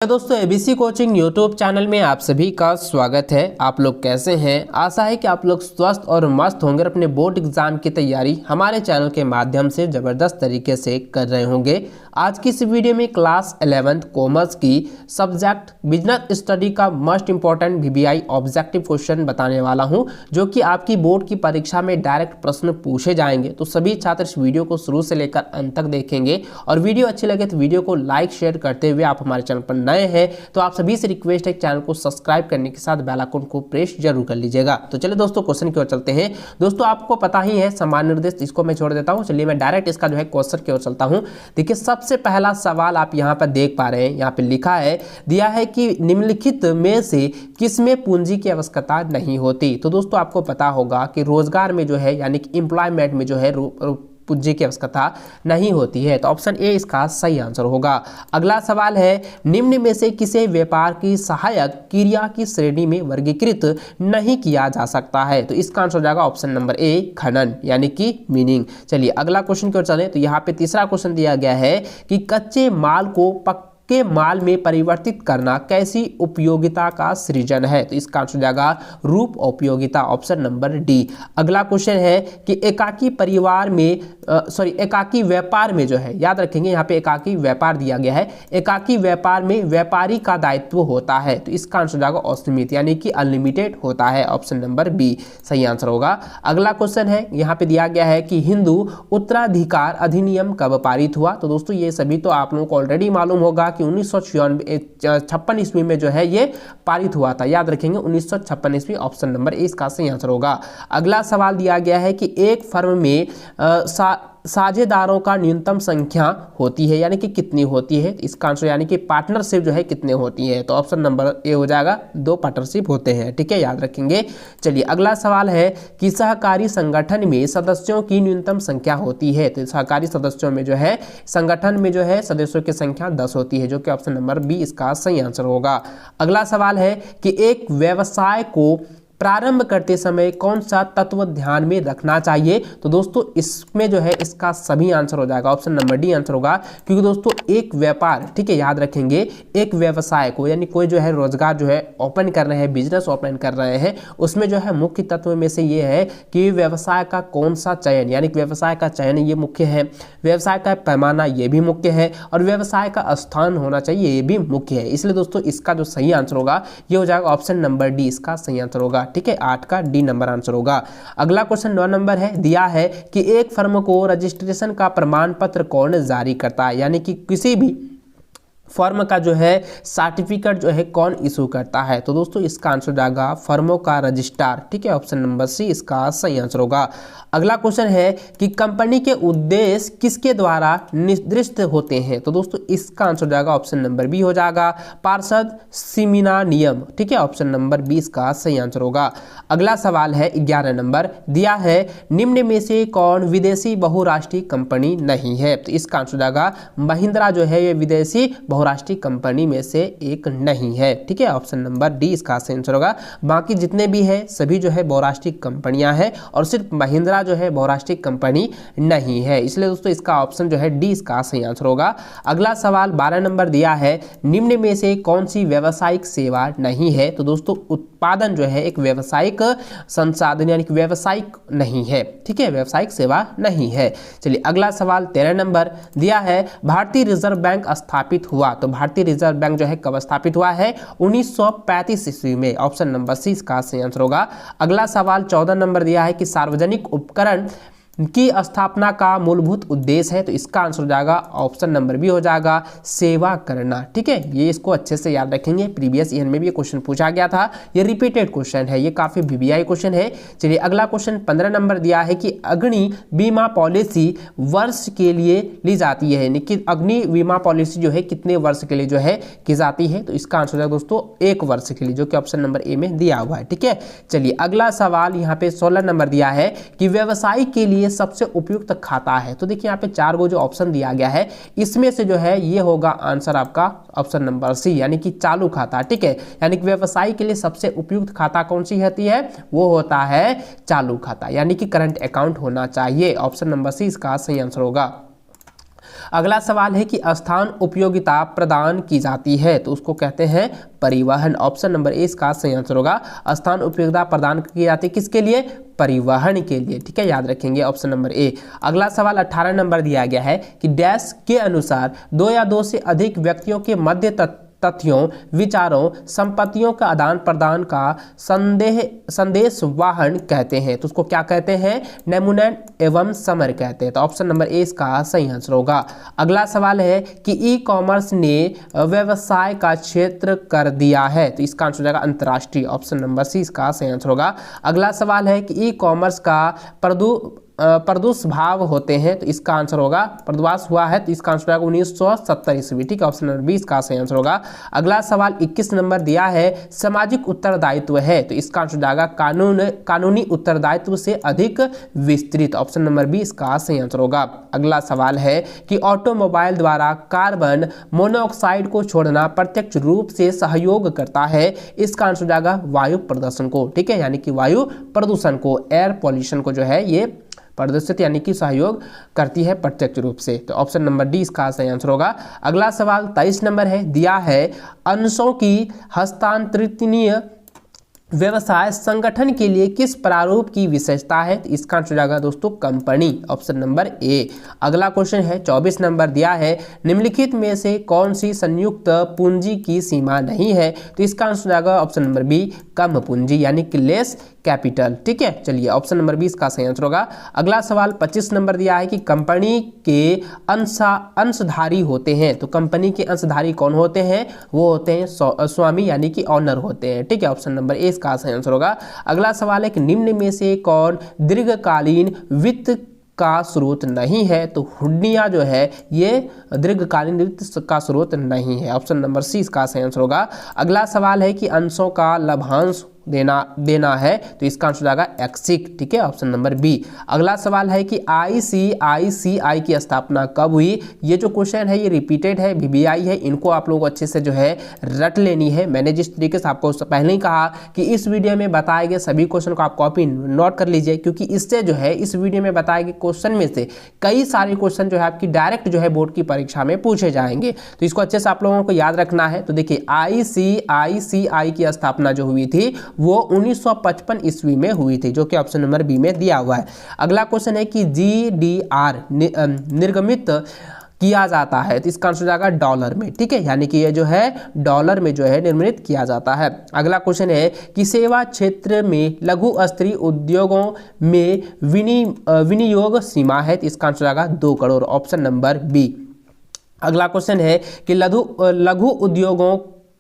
दोस्तों ABC coaching YouTube channel में आप सभी का स्वागत है। आप लोग कैसे हैं? आशा है कि आप लोग स्वस्थ और मस्त होंगे। अपने बोर्ड एग्जाम की तैयारी हमारे चैनल के माध्यम से ज़बरदस्त तरीके से कर रहे होंगे। आज की इस वीडियो में क्लास 11th कॉमर्स की सब्जेक्ट बिजनेस स्टडी का most important VBI objective question बताने वाला हूं, जो कि आपकी बोर्ड की परीक्षा में डायरेक्ट प्रश्न पूछे जाएंगे। तो सभी छात्र इस वीडियो को शुरू से लेकर अंत तक देखेंगे और वीडियो अच्छी लगे तो वीडियो को लाइक शेयर करते हुए आप हमारे चैनल पर नए हैं तो आप सभी से रिक्वेस्ट है चैनल को सब्सक्राइब करने के साथ बेल आइकन को प्रेस जरूर कर लीजिएगा। तो चलिए दोस्तों क्वेश्चन की ओर चलते हैं। दोस्तों आपको पता ही है सामान्य निर्देश, इसको मैं छोड़ देता हूं। चलिए मैं डायरेक्ट इसका जो है क्वेश्चन की ओर चलता हूं। देखिए सबसे पहला सवाल आप यहां पर देख पा रहे हैं, यहां पे लिखा है, दिया है कि निम्नलिखित में से किसमें पूंजी की आवश्यकता नहीं होती। तो दोस्तों आपको पता होगा कि रोजगार में जो है यानी कि एम्प्लॉयमेंट में जो है पूंजी की आवश्यकता नहीं होती है। तो ऑप्शन ए इसका सही आंसर होगा। अगला सवाल है, निम्न में से किसे व्यापार की सहायक क्रिया की श्रेणी में वर्गीकृत नहीं किया जा सकता है। तो इसका आंसर हो जाएगा ऑप्शन नंबर ए खनन यानी कि मीनिंग। चलिए अगला क्वेश्चन की ओर चलें। तो यहाँ पे तीसरा क्वेश्चन दिया गया है कि कच्चे माल को के माल में परिवर्तित करना कैसी उपयोगिता का सृजन है। तो इसका आंसर हो जाएगा रूप उपयोगिता, ऑप्शन नंबर डी। अगला क्वेश्चन है कि एकाकी परिवार में एकाकी व्यापार में जो है, याद रखेंगे यहाँ पे एकाकी व्यापार दिया गया है, एकाकी व्यापार में व्यापारी का दायित्व होता है। तो इसका आंसर हो जाएगा असीमित यानी कि अनलिमिटेड होता है, ऑप्शन नंबर बी सही आंसर होगा। अगला क्वेश्चन है, यहाँ पे दिया गया है कि हिंदू उत्तराधिकार अधिनियम कब पारित हुआ। तो दोस्तों ये सभी तो आप लोगों को ऑलरेडी मालूम होगा कि 1956 ईस्वी में जो है ये पारित हुआ था। याद रखेंगे 1956 ईस्वी, ऑप्शन नंबर ए इसका सही आंसर होगा। अगला सवाल दिया गया है कि एक फर्म में साझेदारों का न्यूनतम संख्या होती है यानी कि कितनी होती है। इसका आंसर यानी कि पार्टनरशिप जो है कितने होती है। तो ऑप्शन नंबर ए हो जाएगा, 2 पार्टनरशिप होते हैं। ठीक है, याद रखेंगे। चलिए अगला सवाल है कि सहकारी संगठन में सदस्यों की न्यूनतम संख्या होती है। तो सहकारी सदस्यों में जो है संगठन में जो है सदस्यों की संख्या 10 होती है, जो कि ऑप्शन नंबर बी इसका सही आंसर होगा। अगला सवाल है कि एक व्यवसाय को प्रारंभ करते समय कौन सा तत्व ध्यान में रखना चाहिए। तो दोस्तों इसमें जो है इसका सभी आंसर हो जाएगा, ऑप्शन नंबर डी आंसर होगा। क्योंकि दोस्तों एक व्यापार, ठीक है याद रखेंगे, एक व्यवसाय को यानी कोई जो है रोजगार जो है ओपन कर रहे हैं, बिजनेस ओपन कर रहे हैं, उसमें जो है मुख्य तत्व में से ये है कि व्यवसाय का कौन सा चयन यानी कि व्यवसाय का चयन ये मुख्य है, व्यवसाय का पैमाना ये भी मुख्य है और व्यवसाय का स्थान होना चाहिए ये भी मुख्य है। इसलिए दोस्तों इसका जो सही आंसर होगा ये हो जाएगा ऑप्शन नंबर डी इसका सही आंसर होगा। ठीक है, 8 का डी नंबर आंसर होगा। अगला क्वेश्चन 9 नंबर है, दिया है कि एक फर्म को रजिस्ट्रेशन का प्रमाण पत्र कौन जारी करता है, यानी कि किसी भी फर्म का जो है सर्टिफिकेट जो है कौन इशू करता है। तो दोस्तों इसका आंसर जाएगा फर्मों का रजिस्ट्रार। ठीक है, ऑप्शन नंबर सी इसका सही आंसर होगा। अगला क्वेश्चन है कि कंपनी के उद्देश्य किसके द्वारा निर्दिष्ट होते हैं। तो दोस्तों इसका आंसर जाएगा ऑप्शन नंबर बी हो जाएगा, पार्षद सीमिना नियम। ठीक है, ऑप्शन नंबर 20 का सही आंसर होगा। अगला सवाल है 11 नंबर, दिया है निम्न में से कौन विदेशी बहुराष्ट्रीय कंपनी नहीं है। तो इसका आंसर जाएगा महिंद्रा जो है ये विदेशी बहुराष्ट्रीय कंपनी में से एक नहीं है। ठीक है, ऑप्शन नंबर डी इसका सही आंसर होगा। बाकी जितने भी है सभी जो है बहुराष्ट्रीय कंपनियां हैं और सिर्फ महिंद्रा जो है बहुराष्ट्रीय कंपनी नहीं है। इसलिए दोस्तों इसका ऑप्शन जो है डी इसका सही आंसर होगा। अगला सवाल 12 नंबर दिया है, निम्न में से कौन सी व्यावसायिक सेवा नहीं है। तो दोस्तों उत्पादन जो है एक व्यावसायिक संसाधन यानी कि व्यावसायिक नहीं है। ठीक है, व्यावसायिक सेवा नहीं है। चलिए अगला सवाल 13 नंबर दिया है, भारतीय रिजर्व बैंक स्थापित हुआ। तो भारतीय रिजर्व बैंक जो है कब स्थापित हुआ है, 1935 ईस्वी में, ऑप्शन नंबर सी इसका सही आंसर होगा। अगला सवाल 14 नंबर दिया है कि सार्वजनिक उपकरण की स्थापना का मूलभूत उद्देश्य है। तो इसका आंसर हो जाएगा ऑप्शन नंबर बी हो जाएगा, सेवा करना। ठीक है, ये इसको अच्छे से याद रखेंगे, प्रीवियस ईयर में भी ये क्वेश्चन पूछा गया था, ये रिपीटेड क्वेश्चन है, ये काफी VBI क्वेश्चन है। चलिए अगला क्वेश्चन 15 नंबर दिया है कि अग्नि बीमा पॉलिसी वर्ष के लिए ली जाती है, यानी कि अग्नि बीमा पॉलिसी जो है कितने वर्ष के लिए जो है की जाती है। तो इसका आंसर हो जाएगा दोस्तों 1 वर्ष के लिए, जो कि ऑप्शन नंबर ए में दिया हुआ है। ठीक है, चलिए अगला सवाल यहाँ पे 16 नंबर दिया है कि व्यवसाय के लिए सबसे उपयुक्त खाता है। तो देखिए यहाँ पे 4 गो जो ऑप्शन दिया गया है इसमें से जो है ये होगा आंसर आपका ऑप्शन नंबर सी यानी कि चालू खाता। ठीक है, यानी कि व्यवसाय के लिए सबसे उपयुक्त खाता कौन सी होती है, वो होता है चालू खाता यानी कि करंट अकाउंट होना चाहिए। ऑप्शन नंबर सी इसका सही आंसर होगा। अगला सवाल है कि स्थान उपयोगिता प्रदान की जाती है, तो उसको कहते हैं परिवहन। ऑप्शन नंबर ए इसका सही आंसर होगा। स्थान उपयोगिता प्रदान की जाती है किसके लिए? परिवहन के लिए। ठीक है, याद रखेंगे ऑप्शन नंबर ए। अगला सवाल 18 नंबर दिया गया है कि डैश के अनुसार दो या दो से अधिक व्यक्तियों के मध्य तथ्यों, विचारों, संपत्तियों का आदान प्रदान का संदेश वाहन कहते हैं, तो उसको क्या कहते हैं? नमूनन एवं समर कहते हैं। तो ऑप्शन नंबर ए इसका सही आंसर होगा। अगला सवाल है कि ई कॉमर्स ने व्यवसाय का क्षेत्र कर दिया है, तो इसका आंसर हो जाएगा अंतर्राष्ट्रीय। ऑप्शन नंबर सी इसका सही आंसर होगा। अगला सवाल है कि ई कॉमर्स का प्रादुर्भाव होते हैं, तो इसका आंसर होगा प्रादुर्भाव हुआ है, तो इसका आंसर होगा 1970 ईस्वी। ठीक है, ऑप्शन नंबर बी इसका सही आंसर होगा। अगला सवाल 21 नंबर दिया है सामाजिक उत्तरदायित्व है, तो इसका आंसर जाएगा कानूनी उत्तरदायित्व से अधिक विस्तृत। ऑप्शन नंबर बी इसका सही आंसर होगा। अगला सवाल है कि ऑटोमोबाइल द्वारा कार्बन मोनोऑक्साइड को छोड़ना प्रत्यक्ष रूप से सहयोग करता है, इसका आंसर जाएगा वायु प्रदूषण को। ठीक है, यानी कि वायु प्रदूषण को, एयर पॉल्यूशन को जो है ये प्रदर्शित यानी कि सहयोग करती है प्रत्यक्ष रूप से। तो ऑप्शन नंबर डी इसका सही आंसर होगा। अगला सवाल 23 नंबर है दिया है अंशों की हस्तांतरणीय व्यवसाय संगठन के लिए किस प्रारूप की विशेषता है, तो इसका आंसर जाएगा दोस्तों कंपनी। Option number A. अगला क्वेश्चन है 24 नंबर दिया है निम्नलिखित में से कौन सी संयुक्त पूंजी की सीमा नहीं है, तो इसका आंसर जाएगा ऑप्शन नंबर बी कम पूंजी यानी कि लेस कैपिटल। ठीक है, चलिए ऑप्शन नंबर 20 का सही आंसर होगा। अगला सवाल 25 नंबर दिया है कि कंपनी के अंशधारी होते हैं, तो कंपनी के अंशधारी कौन होते हैं? वो होते हैं स्वामी यानी कि ऑनर होते हैं। ठीक है, ऑप्शन नंबर ए इसका सही आंसर होगा। अगला सवाल है कि निम्न में से कौन दीर्घकालीन वित्त का स्रोत नहीं है, तो हुंडियां जो है ये दीर्घकालीन वित्त का स्रोत नहीं है। ऑप्शन नंबर सी इसका सही आंसर होगा। अगला सवाल है कि अंशों का लाभांश देना है, तो इसका आंसर जाएगा एक्सिक। ठीक है, ऑप्शन नंबर बी। अगला सवाल है कि ICICI की स्थापना कब हुई? ये जो क्वेश्चन है ये रिपीटेड है, VBI है, इनको आप लोग अच्छे से जो है रट लेनी है। मैंने जिस तरीके से आपको पहले ही कहा कि इस वीडियो में बताए गए सभी क्वेश्चन को आप कॉपी नोट कर लीजिए, क्योंकि इससे जो है इस वीडियो में बताए गए क्वेश्चन में से कई सारे क्वेश्चन जो है आपकी डायरेक्ट जो है बोर्ड की परीक्षा में पूछे जाएंगे, तो इसको अच्छे से आप लोगों को याद रखना है। तो देखिए ICICI की स्थापना जो हुई थी वो 1955 ईस्वी में हुई थी, जो कि ऑप्शन नंबर बी में दिया हुआ है। अगला क्वेश्चन है कि GDR निर्गमित किया जाता है, तो इसका आंसर जाएगा डॉलर में। ठीक है, यानी कि ये जो है डॉलर में जो है निर्मित किया जाता है। अगला क्वेश्चन है कि सेवा क्षेत्र में लघु स्तरीय उद्योगों में विनियोग सीमा है, तो इसका आंसर जाएगा 2 करोड़। Option number B. अगला क्वेश्चन है कि लघु उद्योगों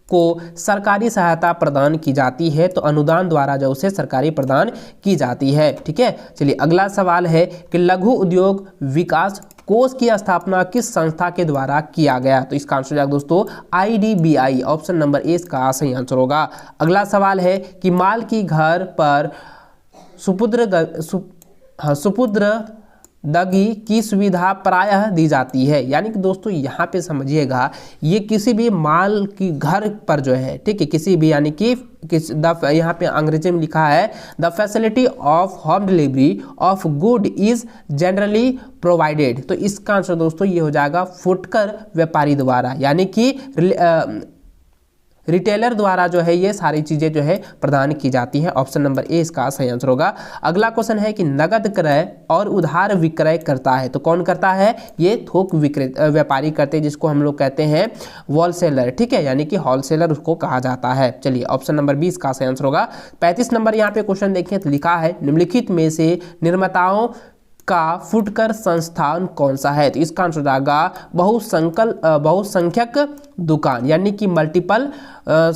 को सरकारी सहायता प्रदान की जाती है, तो अनुदान द्वारा जो उसे सरकारी प्रदान की जाती है। ठीक है, चलिए अगला सवाल है कि लघु उद्योग विकास कोष की स्थापना किस संस्था के द्वारा किया गया, तो इसका आंसर जाएगा दोस्तों IDBI। ऑप्शन नंबर ए इसका सही आंसर होगा। अगला सवाल है कि माल की घर पर सुपुर्दगी की सुविधा प्रायः दी जाती है, यानी कि दोस्तों यहाँ पे समझिएगा ये किसी भी माल की घर पर जो है, ठीक है, किसी भी यानी कि यहाँ पे अंग्रेजी में लिखा है the facility of home delivery of good is generally provided, तो इसका आंसर दोस्तों ये हो जाएगा फुटकर व्यापारी द्वारा, यानी कि रिटेलर द्वारा जो है ये सारी चीज़ें जो है प्रदान की जाती हैं। ऑप्शन नंबर ए इसका सही आंसर होगा। अगला क्वेश्चन है कि नगद क्रय और उधार विक्रय करता है, तो कौन करता है? ये थोक व्यापारी करते हैं, जिसको हम लोग कहते हैं होलसेलर। ठीक है, यानी कि होलसेलर उसको कहा जाता है। चलिए ऑप्शन नंबर 20 का सही आंसर होगा। 35 नंबर यहाँ पे क्वेश्चन देखिए, तो लिखा है निम्नलिखित में से निर्माताओं का फुटकर संस्थान कौन सा है, तो इसका आंसर आएगा बहुसंख्यक दुकान यानी कि मल्टीपल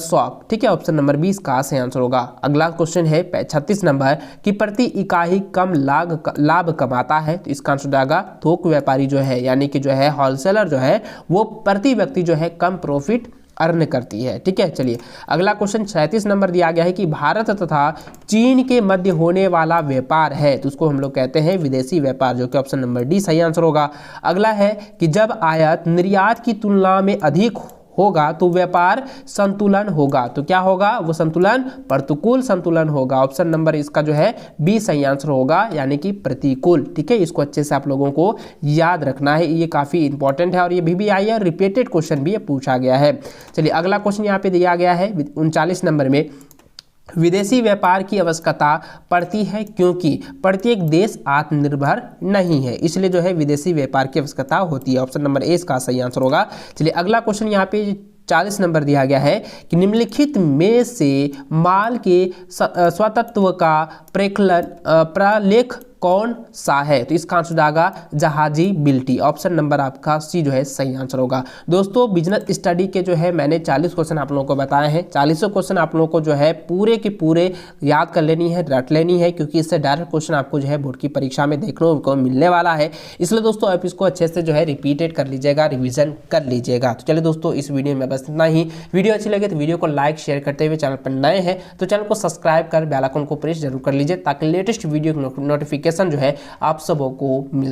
शॉप। ठीक है, ऑप्शन नंबर 20 का सही आंसर होगा। अगला क्वेश्चन है 36 नंबर कि प्रति इकाई कम लाभ कमाता है, तो इसका आंसर आएगा थोक व्यापारी जो है यानी कि जो है होलसेलर जो है वो प्रति व्यक्ति जो है कम प्रॉफिट अर्न करती है। ठीक है, चलिए अगला क्वेश्चन 37 नंबर दिया गया है कि भारत तथा चीन के मध्य होने वाला व्यापार है, तो उसको हम लोग कहते हैं विदेशी व्यापार, जो कि ऑप्शन नंबर डी सही आंसर होगा। अगला है कि जब आयात निर्यात की तुलना में अधिक होगा तो व्यापार संतुलन होगा। तो क्या होगा वो संतुलन? प्रतिकूल संतुलन होगा। ऑप्शन नंबर इसका जो है बी सही आंसर होगा, यानी कि प्रतिकूल। ठीक है, इसको अच्छे से आप लोगों को याद रखना है, ये काफी इंपॉर्टेंट है और ये भी आई है, रिपीटेड क्वेश्चन भी ये पूछा गया है। चलिए अगला क्वेश्चन यहाँ पे दिया गया है 39 नंबर में, विदेशी व्यापार की आवश्यकता पड़ती है क्योंकि प्रत्येक देश आत्मनिर्भर नहीं है, इसलिए जो है विदेशी व्यापार की आवश्यकता होती है। ऑप्शन नंबर ए इसका सही आंसर होगा। चलिए अगला क्वेश्चन यहाँ पे 40 नंबर दिया गया है कि निम्नलिखित में से माल के स्वतत्व का प्रलेख कौन सा है? तो इसका आंसर जाएगा जहाजी बिल्टी। ऑप्शन नंबर आपका सी जो है सही आंसर होगा। दोस्तों बिजनेस स्टडी के जो है मैंने 40 क्वेश्चन आप लोगों को बताए हैं, 40 क्वेश्चन आप लोगों को जो है पूरे के पूरे याद कर लेनी है, रट लेनी है, क्योंकि इससे डायरेक्ट क्वेश्चन आपको जो है बोर्ड की परीक्षा में देखने को मिलने वाला है। इसलिए दोस्तों आप इसको अच्छे से जो है रिपीटेड कर लीजिएगा, रिविजन कर लीजिएगा। तो चलिए दोस्तों इस वीडियो में बस इतना ही। वीडियो अच्छी लगे तो वीडियो को लाइक शेयर करते हुए, चैनल पर नए हैं तो चैनल को सब्सक्राइब कर बेल आइकन को प्रेस जरूर कर लीजिए, ताकि लेटेस्ट वीडियो नोटिफिकेशन जो है आप सबों को मिल